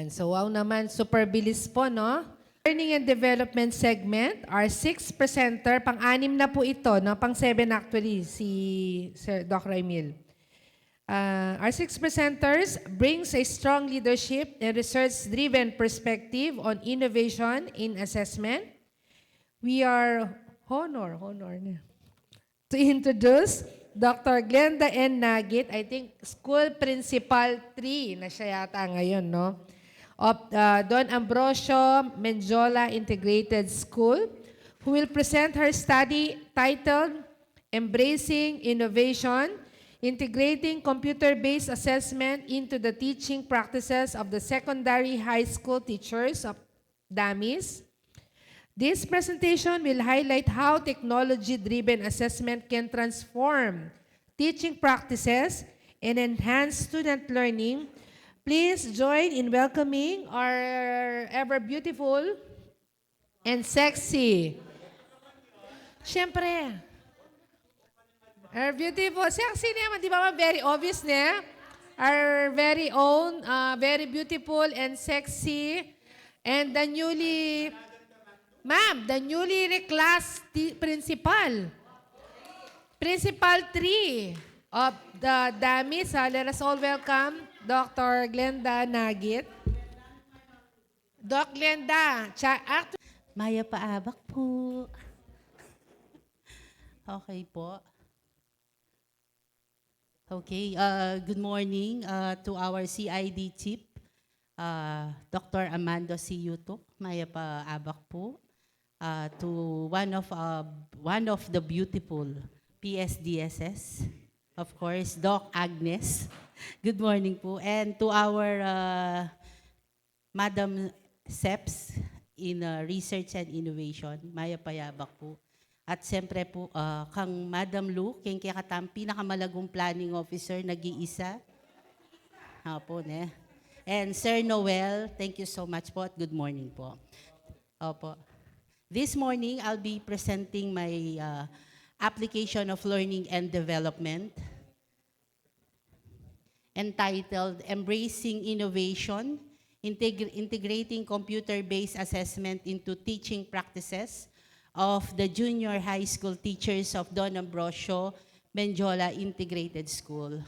And so, wow naman, super bilis po, no? Learning and Development segment, our 6th presenter, pang-anim na po ito, no? Pang-7 actually, si Sir Doc Raimil. Our 6 presenters brings a strong leadership and research-driven perspective on innovation in assessment. We are honor to introduce Dr. Glenda N. Nagit, I think School Principal 3 na siya yata ngayon, no? Of Don Ambrosio Menjola Integrated School, who will present her study titled Embracing Innovation, Integrating Computer-Based Assessment into the Teaching Practices of the Secondary High School Teachers of DAMIS. This presentation will highlight how technology-driven assessment can transform teaching practices and enhance student learning. Please join in welcoming our ever beautiful and sexy. Siyempre, our beautiful, sexy naman, di ba? Very obvious na. Our very own, very beautiful and sexy, and the newly reclassed principal. Principal 3 of the DAMIS. Let us all welcome Dr. Glenda Nagit. Doc Glenda, Maya Paabak po. Okay po. Okay, good morning to our CID Chief, Dr. Amando C. Yutok. Maya Paabak po. To one of the beautiful PSDSS, of course, Doc Agnes. Good morning po. And to our Madam SEPS in Research and Innovation, Maya Payabak po. At siyempre po, kang Madam Lu, kaya katam pinakamalagong planning officer, nag-iisa. Po, ne? And Sir Noel, thank you so much po at good morning po. Opo. This morning, I'll be presenting my application of learning and development entitled Embracing Innovation, Integrating Computer-Based Assessment into Teaching Practices of the Junior High School Teachers of Don Ambrosio Menjola Integrated School.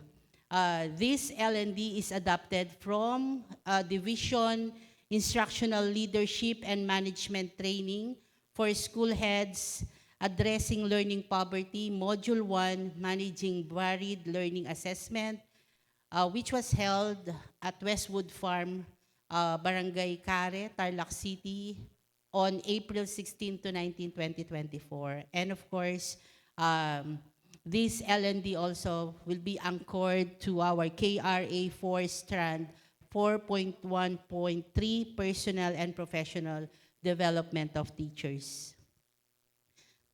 This L&D is adapted from Division Instructional Leadership and Management Training for School Heads, Addressing Learning Poverty, Module 1, Managing Varied Learning Assessment, which was held at Westwood Farm, Barangay Care, Tarlac City, on April 16 to 19, 2024. And of course, this L&D also will be anchored to our KRA 4 strand 4.1.3 Personal and Professional Development of Teachers.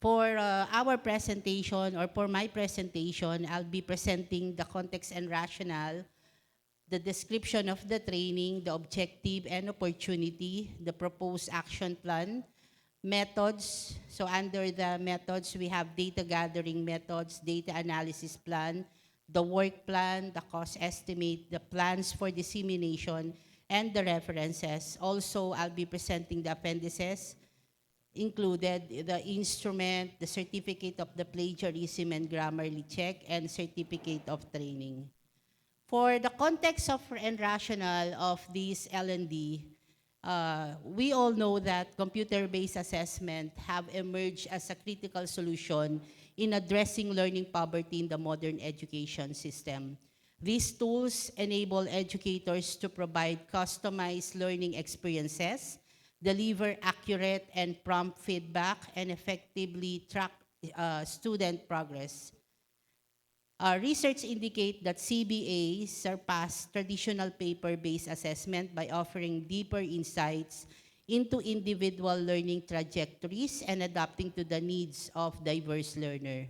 For our presentation, or for my presentation, I'll be presenting the context and rationale, the description of the training, the objective and opportunity, the proposed action plan, methods. So under the methods, we have data gathering methods, data analysis plan, the work plan, the cost estimate, the plans for dissemination, and the references. Also, I'll be presenting the appendices, included the instrument, the certificate of the plagiarism and grammarly check, and certificate of training. For the context of and rationale of this L&D, we all know that computer-based assessment have emerged as a critical solution in addressing learning poverty in the modern education system. These tools enable educators to provide customized learning experiences, deliver accurate and prompt feedback, and effectively track student progress. Research indicate that CBA surpassed traditional paper-based assessment by offering deeper insights into individual learning trajectories and adapting to the needs of diverse learner.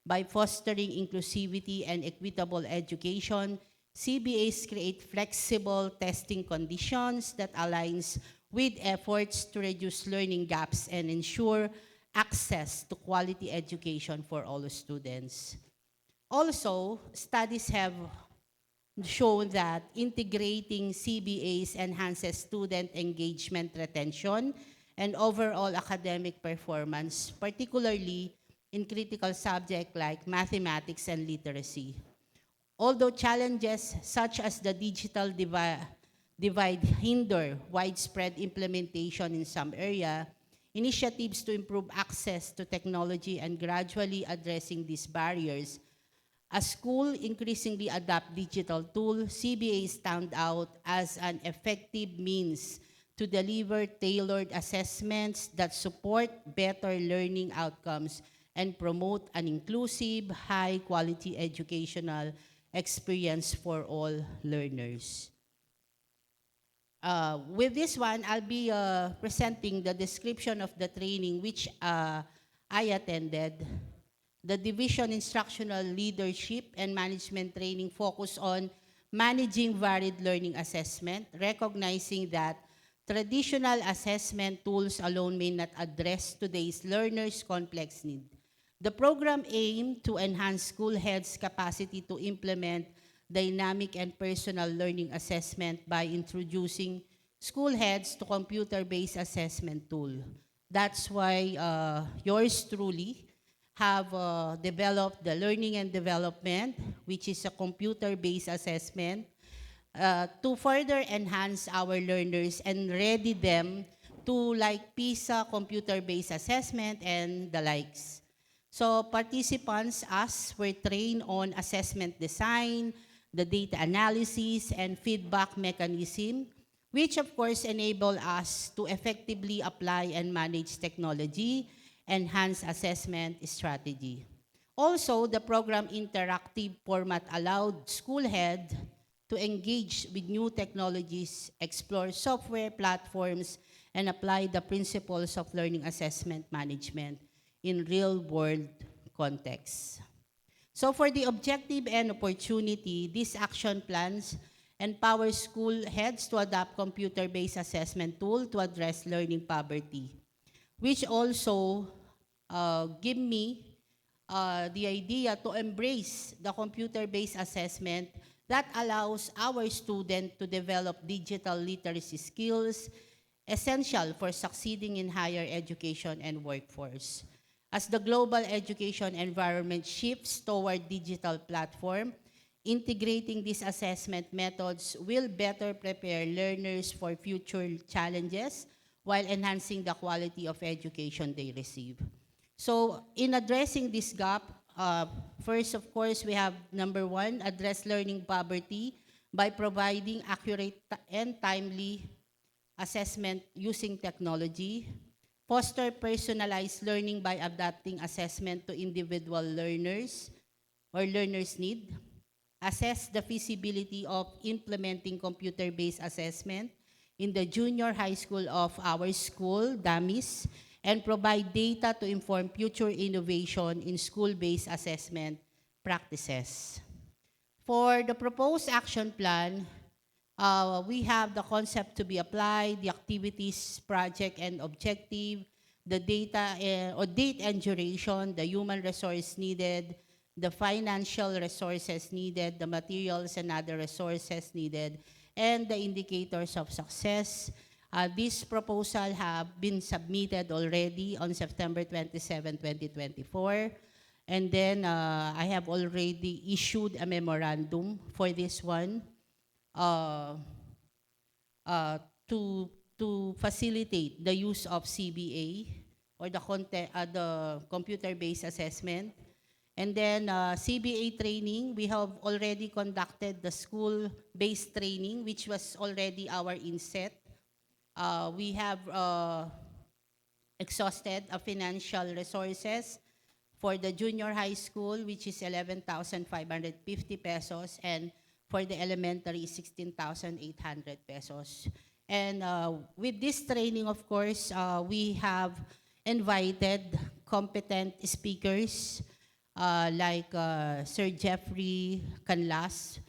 By fostering inclusivity and equitable education, CBAs create flexible testing conditions that aligns with efforts to reduce learning gaps and ensure access to quality education for all students. Also, studies have shown that integrating CBAs enhances student engagement, retention, and overall academic performance, particularly in critical subjects like mathematics and literacy. Although challenges such as the digital divide hinder widespread implementation in some area, initiatives to improve access to technology and gradually addressing these barriers. As schools increasingly adopt digital tools, CBA stand out as an effective means to deliver tailored assessments that support better learning outcomes and promote an inclusive, high-quality educational experience for all learners. With this one, I'll be presenting the description of the training which I attended. The Division Instructional Leadership and Management Training focus on managing varied learning assessment, recognizing that traditional assessment tools alone may not address today's learners' complex need. The program aimed to enhance school heads' capacity to implement dynamic and personal learning assessment by introducing school heads to computer-based assessment tool. That's why yours truly have developed the learning and development, which is a computer-based assessment, to further enhance our learners and ready them to like PISA computer-based assessment and the likes. So participants, us, were trained on assessment design, the data analysis, and feedback mechanism, which of course enable us to effectively apply and manage technology, enhance assessment strategy. Also, the program interactive format allowed school head to engage with new technologies, explore software platforms, and apply the principles of learning assessment management in real-world contexts. So for the objective and opportunity, these action plans empower school heads to adopt computer-based assessment tool to address learning poverty, which also give me the idea to embrace the computer-based assessment that allows our student to develop digital literacy skills essential for succeeding in higher education and workforce. As the global education environment shifts toward digital platform, integrating these assessment methods will better prepare learners for future challenges while enhancing the quality of education they receive. So in addressing this gap, first, of course, we have number one, address learning poverty by providing accurate and timely assessment using technology, foster personalized learning by adapting assessment to individual learners or learners' need, assess the feasibility of implementing computer-based assessment in the junior high school of our school, DAMIS, and provide data to inform future innovation in school-based assessment practices. For the proposed action plan, we have the concept to be applied, the activities, project, and objective, the data or date and duration, the human resource needed, the financial resources needed, the materials and other resources needed, and the indicators of success. This proposal have been submitted already on September 27, 2024. And then I have already issued a memorandum for this one uh, to facilitate the use of CBA or the computer-based assessment. And then CBA training, we have already conducted the school-based training, which was already our inset. We have exhausted financial resources for the junior high school, which is 11,550 pesos, and for the elementary, 16,800 pesos. And with this training, of course, we have invited competent speakers like Sir Jeffrey Canlas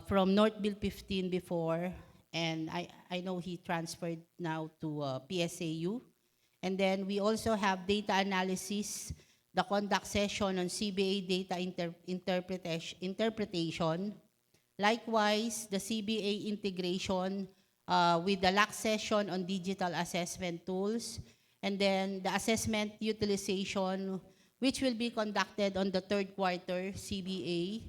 from Northville 15 before, and I know he transferred now to PSAU. And then we also have data analysis, the conduct session on CBA data interpretation, Likewise, the CBA integration with the LAC session on digital assessment tools, and then the assessment utilization, which will be conducted on the third quarter CBA,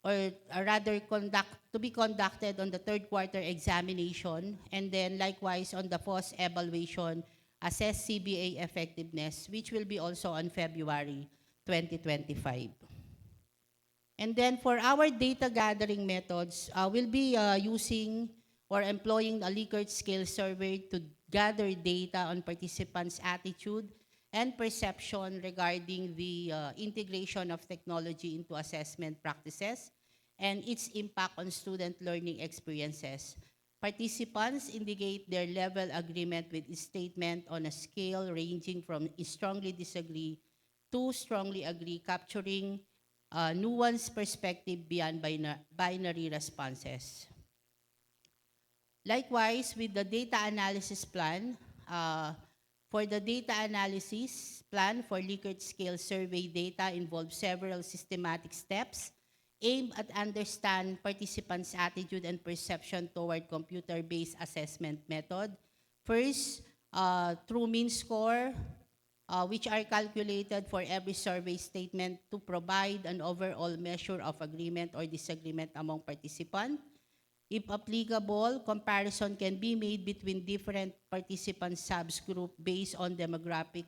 or rather to be conducted on the third quarter examination, and then likewise on the post-evaluation, assess CBA effectiveness, which will be also on February 2025. And then for our data gathering methods, we'll be using or employing a Likert scale survey to gather data on participants' attitude and perception regarding the integration of technology into assessment practices and its impact on student learning experiences. Participants indicate their level agreement with its statement on a scale ranging from strongly disagree to strongly agree, capturing nuanced perspective beyond binary responses. Likewise, with the data analysis plan, for the data analysis plan for Likert scale survey data involves several systematic steps aimed at understand participants' attitude and perception toward computer-based assessment method. First, through mean score, which are calculated for every survey statement to provide an overall measure of agreement or disagreement among participants. If applicable, comparison can be made between different participant subgroup based on demographic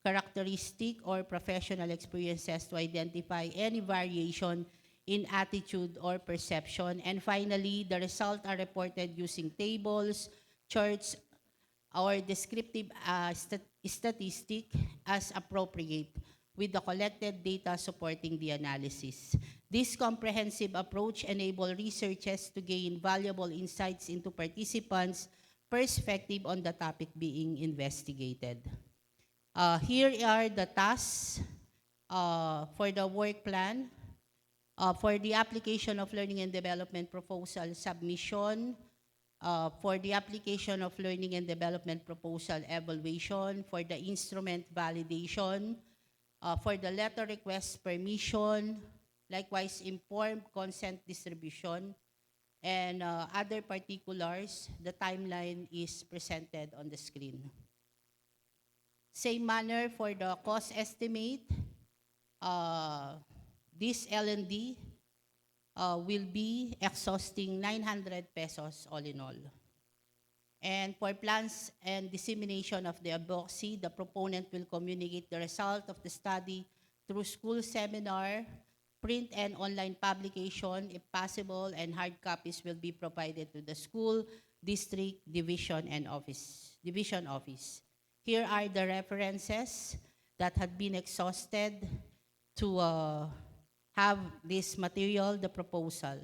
characteristic or professional experiences to identify any variation in attitude or perception. And finally, the results are reported using tables, charts, or descriptive statistic as appropriate with the collected data supporting the analysis. This comprehensive approach enables researchers to gain valuable insights into participants' perspective on the topic being investigated. Here are the tasks for the work plan. For the application of learning and development proposal submission, for the application of learning and development proposal evaluation, for the instrument validation, for the letter request permission, likewise informed consent distribution, and other particulars. The timeline is presented on the screen. Same manner for the cost estimate, this L&D will be exhausting 900 pesos all in all. And for plans and dissemination of the advocacy, the proponent will communicate the result of the study through school seminar, print and online publication, if possible, and hard copies will be provided to the school, district, division office. Here are the references that had been exhausted to have this material, the proposal.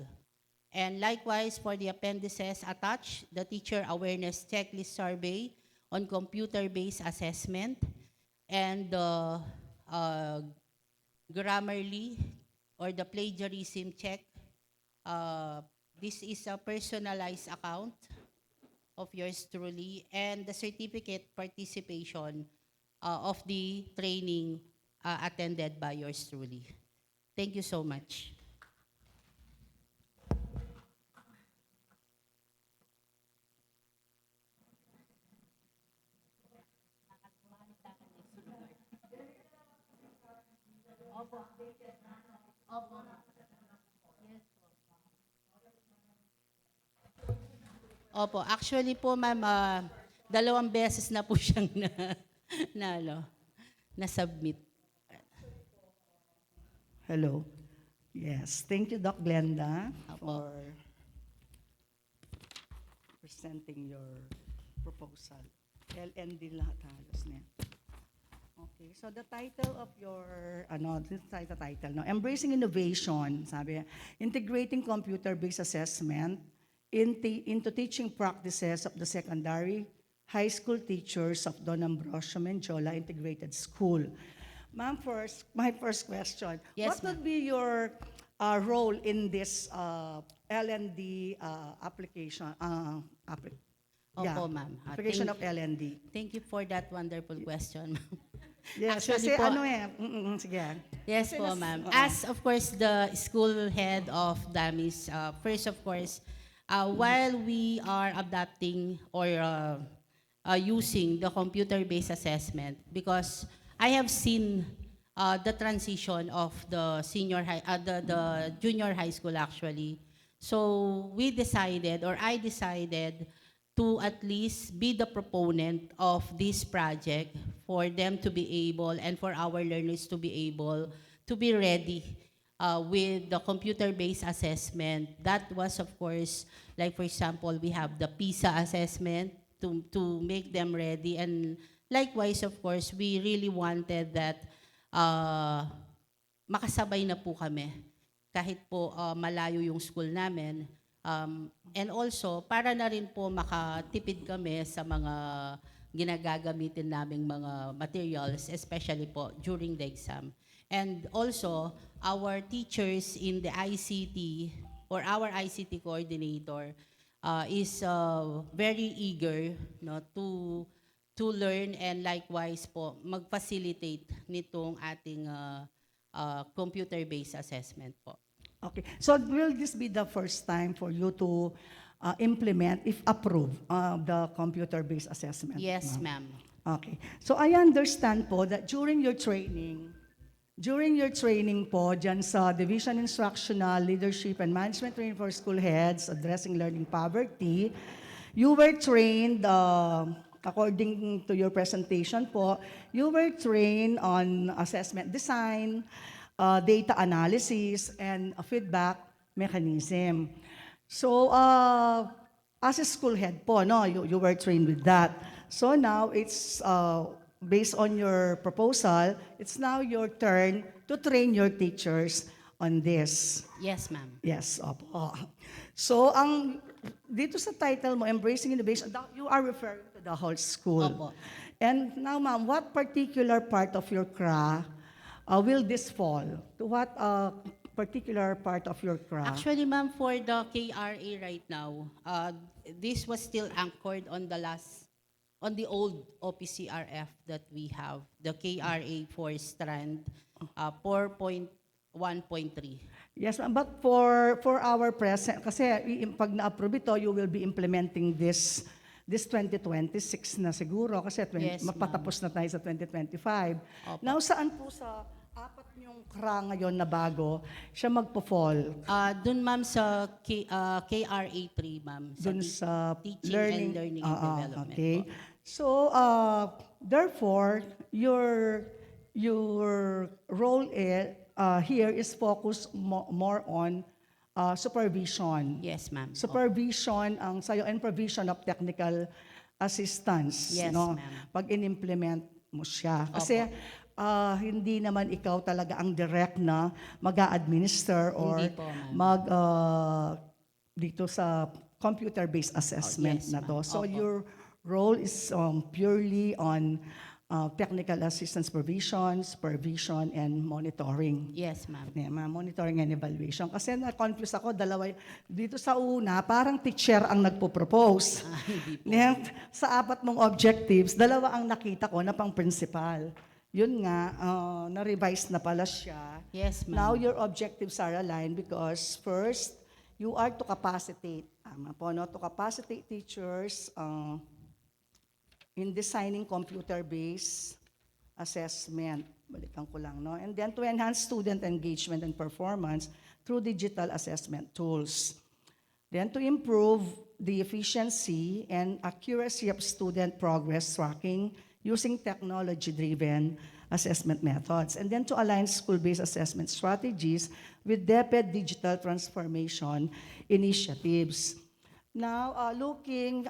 And likewise, for the appendices attached, the teacher awareness checklist survey on computer-based assessment and the Grammarly or the plagiarism check. This is a personalized account of yours truly, and the certificate participation of the training attended by yours truly. Thank you so much. Opo, actually po ma'am, 2 beses na po siyang na-submit. Hello. Yes, thank you, Doc Glenda, for presenting your proposal. LND lahat halos na. Okay, so the title of your, this is the title, no? Embracing Innovation, sabi, integrating computer-based assessment into teaching practices of the secondary high school teachers of Don Ambrosio Menjola Integrated School. Ma'am, my first question. Yes, what would be your role in this LND application? Opo, ma'am. Application of LND. Thank you for that wonderful question, ma'am. Yes, Actually kasi po, sige. yes po, ma'am. As, of course, the school head of DAMIS, first, of course, while we are adapting or using the computer-based assessment, because I have seen the transition of the the junior high school, actually. So we decided, or I decided, to at least be the proponent of this project for them to be able and for our learners to be able to be ready with the computer-based assessment. That was, of course, like for example, we have the PISA assessment to make them ready. And likewise, of course, we really wanted that makasabay na po kami kahit po malayo yung school namin. And also, para na rin po makatipid kami sa mga ginagagamitin naming mga materials, especially po during the exam. And also, our teachers in the ICT or our ICT coordinator is very eager, no, to learn and likewise po mag-facilitate nitong ating computer-based assessment po. Okay. So will this be the first time for you to implement, if approved, the computer-based assessment? Yes, ma'am. Okay. So I understand po that during your training po dyan sa Division Instructional Leadership and Management Training for School Heads Addressing Learning Poverty, you were trained, according to your presentation po, you were trained on assessment design, data analysis, and a feedback mechanism. So, as a school head po, no, you were trained with that. So now it's based on your proposal, it's now your turn to train your teachers on this. Yes, ma'am. Yes, opo. So, dito sa title mo, Embracing Innovation, you are referring to the whole school. Opo. And now, ma'am, what particular part of your CRA will this fall? To what particular part of your craft? Actually, ma'am, for the KRA right now, this was still anchored on the old OPCRF that we have, the KRA for strand 4.1.3. Yes, ma'am, but for our present, kasi pag na-approve ito, you will be implementing this 2026 na siguro, kasi Yes, ma'am. mapatapos na tayo sa 2025. Opo. Now, saan po sa apat niyong CRA ngayon na bago, siya magpo-fall? Doon, ma'am, sa KRA 3, ma'am. Dun sa teaching learning, and learning and development. okay. Po. So, therefore, your role here is focused more on supervision. Yes, ma'am. Supervision ang sayo and provision of technical assistance. Yes, no? ma'am. Pag in-implement mo siya. Kasi hindi naman ikaw talaga ang direct na mag-a-administer or Hindi po, ma'am. dito sa computer-based assessment yes, na to. ma'am. So Opo. your role is purely on technical assistance provisions, supervision, and monitoring. Yes, ma'am. Yeah, monitoring and evaluation. Kasi na-confuse ako, dito sa una, parang teacher ang nagpo-propose. Hindi po. Sa apat mong objectives, dalawa ang nakita ko na pang principal. Yun nga, na-revise na pala siya. Yes, ma'am. Now your objectives are aligned because first, you are to capacitate. Tama po, no? To capacitate teachers in designing computer-based assessment. Balikan ko lang, no? And then to enhance student engagement and performance through digital assessment tools. Then to improve the efficiency and accuracy of student progress tracking using technology-driven assessment methods. And then to align school-based assessment strategies with DepEd digital transformation initiatives. Now, looking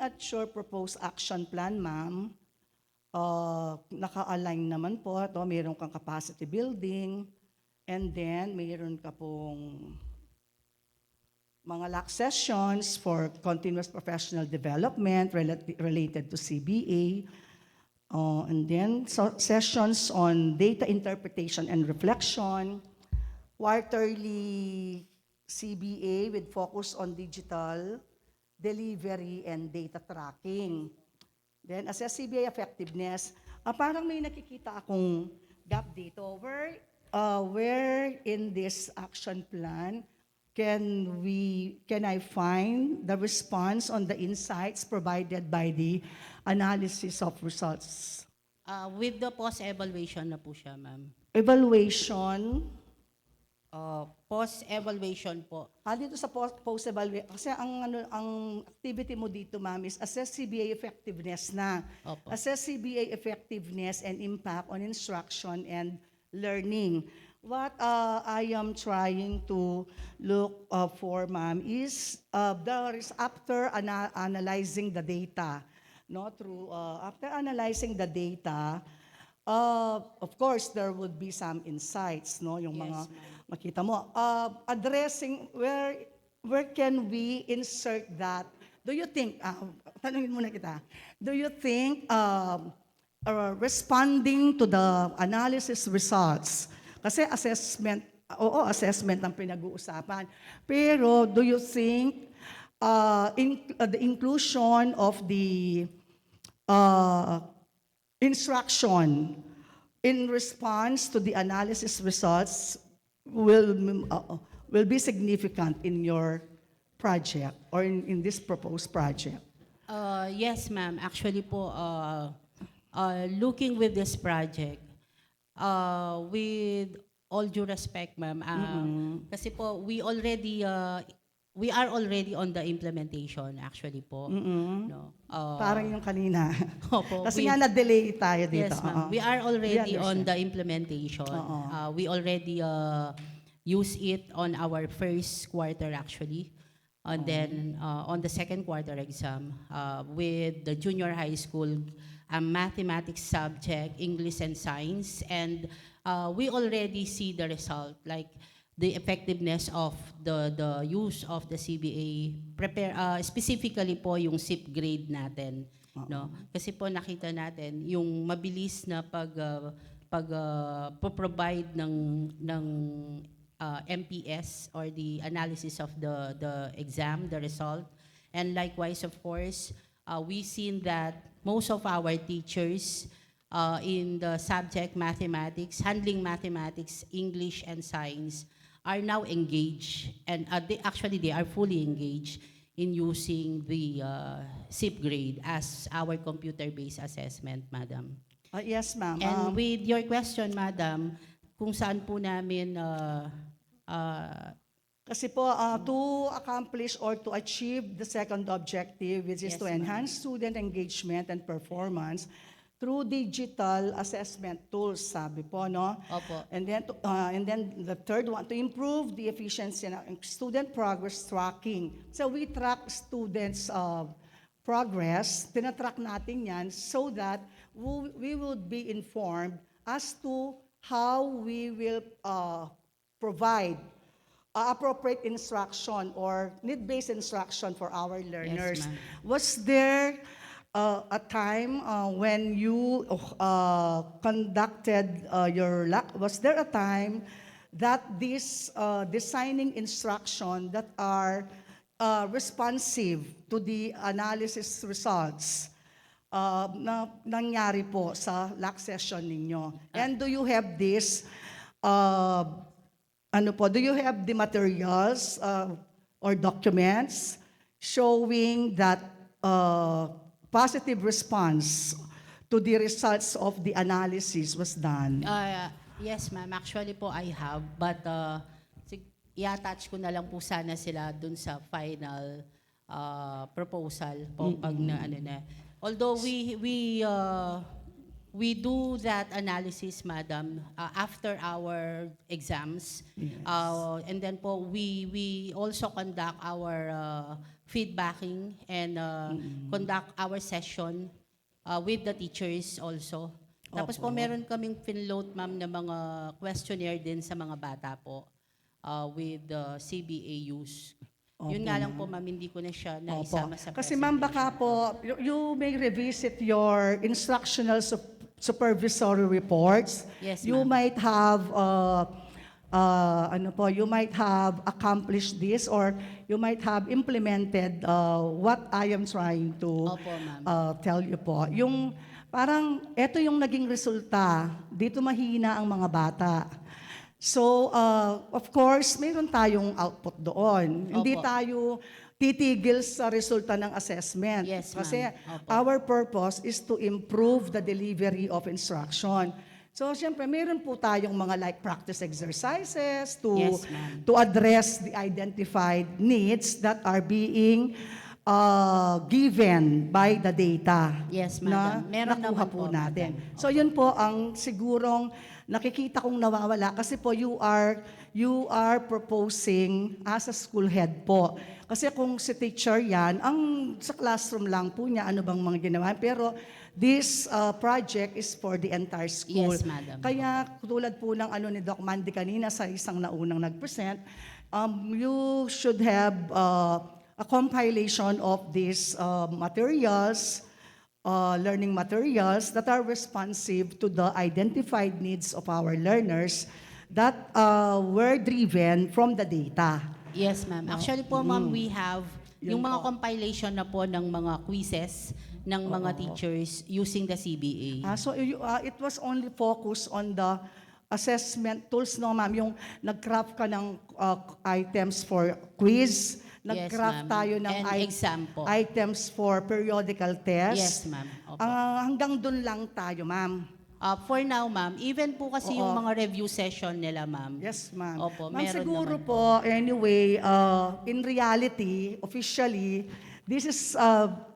at your proposed action plan, ma'am, naka-align naman po ito. Mayroon kang capacity building, and then mayroon ka pong mga LAC sessions for continuous professional development related to CBA, and then sessions on data interpretation and reflection, quarterly CBA with focus on digital delivery and data tracking. Then assess CBA effectiveness. Parang may nakikita akong gap dito. Where in this action plan can I find the response on the insights provided by the analysis of results? With the post-evaluation na po siya, ma'am. Evaluation. Post-evaluation po. Dito sa post-evaluation, kasi ang activity mo dito, ma'am, is assess CBA effectiveness na. Opo. Assess CBA effectiveness and impact on instruction and learning. What I am trying to look for, ma'am, is after analyzing the data, no, after analyzing the data, of course, there would be some insights, no, yung Yes, mga ma'am. makita mo. Addressing where can we insert that? Do you think, tanungin muna kita, do you think responding to the analysis results, kasi assessment ang pinag-uusapan, pero do you think the inclusion of the instruction in response to the analysis results will be significant in your project or in this proposed project? Yes, ma'am. Actually po, looking with this project, with all due respect, ma'am, kasi po we are already on the implementation, actually po. No? Parang yung kanina. Opo, Kasi nga na-delay tayo dito. Yes, ma'am. We are already on the implementation. We already use it on our first quarter, actually. And then on the second quarter exam, with the junior high school, mathematics subject, English and science, and we already see the result, like the effectiveness of the use of the CBA, specifically po yung SIP grade natin. No? Kasi po nakita natin yung mabilis na provide ng MPS or the analysis of the exam, the result. And likewise, of course, we seen that most of our teachers in the subject mathematics, handling mathematics, English, and science are now engaged, and they are fully engaged in using the SIP grade as our computer-based assessment, madam. Yes, ma'am. And with your question, madam, kung saan po namin Kasi po, to accomplish or to achieve the second objective, which is Yes, to ma'am. enhance student engagement and performance through digital assessment tools, sabi po, no? Opo. And then the third one, to improve the efficiency and student progress tracking. So we track students' progress, tinatrack natin yan so that we would be informed as to how we will provide appropriate instruction or need-based instruction for our learners. ma'am. Was there a time when you conducted was there a time that this designing instruction that are responsive to the analysis results na nangyari po sa LAC session ninyo? And do you have this do you have the materials or documents showing that positive response to the results of the analysis was done? Yes, ma'am. Actually po, I have. But i-attach ko na lang po sana sila dun sa final proposal po pag na ano na. Although we do that analysis, madam, after our exams. Yes. And then po, we also conduct our feedbacking and conduct our session with the teachers also. Tapos po, Opo. meron kaming finload, ma'am, na mga questionnaire din sa mga bata po with the CBA use. Yun Opo, nga lang po, ma'am, hindi ko na siya naisama sa Kasi ma'am, baka po, you may revisit your instructional supervisory reports. Yes, You ma'am. might have you might have accomplished this or you might have implemented what I am trying to Opo, ma'am. tell you po. Yung parang ito yung naging resulta. Dito mahina ang mga bata. So, of course, mayroon tayong output doon. Hindi Opo. tayo titigil sa resulta ng assessment. Yes, ma'am. Kasi Opo. our purpose is to improve the delivery of instruction. So, siyempre, meron po tayong mga like practice exercises Yes, ma'am. to address the identified needs that are being given by the data Yes, na madam. Meron nakuha naman po po, natin. madam. So, yun po ang sigurong nakikita kong nawawala kasi po you are proposing as a school head po. Kasi kung si teacher yan, sa classroom lang po niya, ano bang mga ginawa. Pero this project is for the entire school. Yes, madam. Kaya tulad po ng ano ni Doc Mandy kanina sa isang naunang nag-present, you should have a compilation of these materials, learning materials that are responsive to the identified needs of our learners that were driven from the data. Yes, ma'am. Actually po, ma'am, we have Yun yung mga po. compilation na po ng mga quizzes ng mga teachers using the CBA. So it was only focused on the assessment tools, no ma'am? Yung nag-craft ka ng items for quiz, nag-craft ma'am. tayo ng And exam po. items for periodical test. Yes, ma'am. Opo. Hanggang dun lang tayo, ma'am. For now, ma'am, even po kasi Oo. yung mga review session nila, ma'am. Yes, ma'am. Opo, Ma'am, meron siguro naman po, anyway, in reality, officially, this is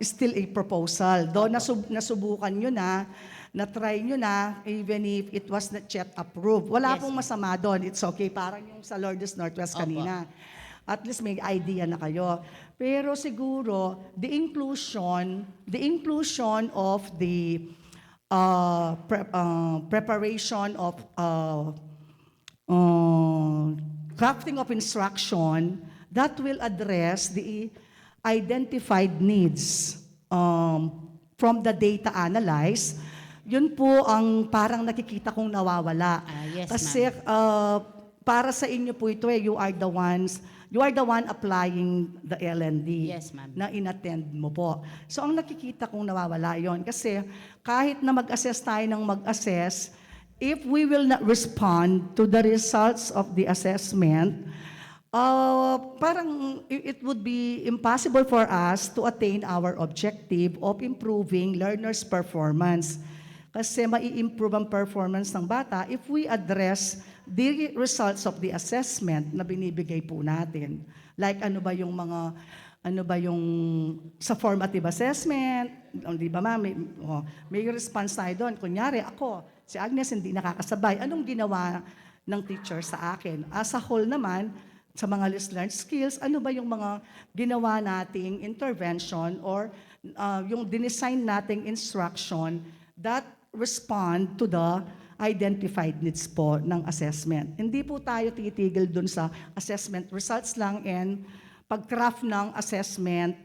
still a proposal. Though nasubukan nyo na-try nyo na, even if it was not yet approved. Wala Yes, pong masama doon. It's okay. Parang yung sa Lourdes Northwest Opo. kanina. At least may idea na kayo. Pero siguro, the inclusion of the preparation of crafting of instruction that will address the identified needs from the data analyzed, yun po ang parang nakikita kong nawawala. Yes, Kasi para sa inyo po ito you are the one applying the LND Yes, ma'am. na inattend mo po. So ang nakikita kong nawawala yon kasi kahit na mag-assess tayo ng mag-assess, if we will not respond to the results of the assessment, parang it would be impossible for us to attain our objective of improving learners' performance. Kasi mai-improve ang performance ng bata if we address the results of the assessment na binibigay po natin. Like ano ba yung sa formative assessment, di ba ma'am, may response tayo doon. Kunyari ako, si Agnes hindi nakakasabay. Anong ginawa ng teacher sa akin? As a whole naman, sa mga learned skills, ano ba yung mga ginawa nating intervention or yung dinesign nating instruction that respond to the identified needs po ng assessment. Hindi po tayo titigil dun sa assessment results lang and pag-craft ng assessment,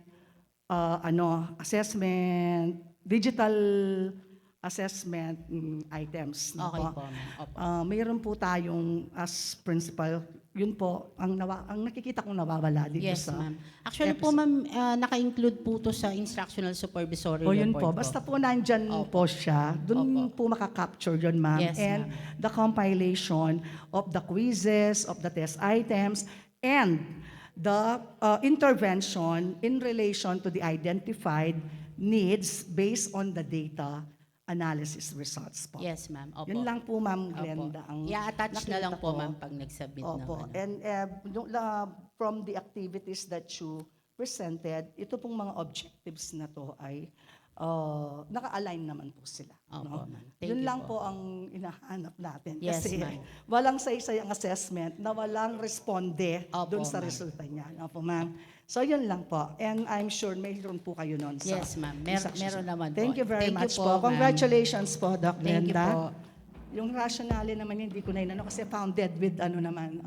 digital assessment items. Okay po, ma'am. Opo. Mayroon po tayong as principal, yun po, ang nakikita kong nawawala dito Yes, sa... ma'am. Actually po, ma'am, naka-include po to sa instructional supervisory O yun report po, basta po nandyan po siya, dun po makakapture yun, ma'am. Yes, And ma'am. the compilation of the quizzes, of the test items, and the intervention in relation to the identified needs based on the data analysis results po. Yes, ma'am. Opo. Yun lang po, ma'am Opo. Glenda. Ang I-attach na lang nakita po, ko. ma'am, pag nag-submit ng Opo. ano. And from the activities that you presented, ito pong mga objectives na to ay naka-align naman po sila. Opo, no? ma'am. Thank Yun you lang po. po ang hinahanap natin. Yes, Kasi ma'am. walang saysayang assessment na walang responde Opo, dun sa ma'am. resulta niya. Opo, ma'am. So yun lang po. And I'm sure mayroon po kayo nun sa Yes, ma'am. instructions. Meron naman po. Thank you very Thank you much po, po. ma'am. Congratulations po, Doc Thank you Glenda. po. Yung rationale naman hindi ko na inano kasi founded with ano naman,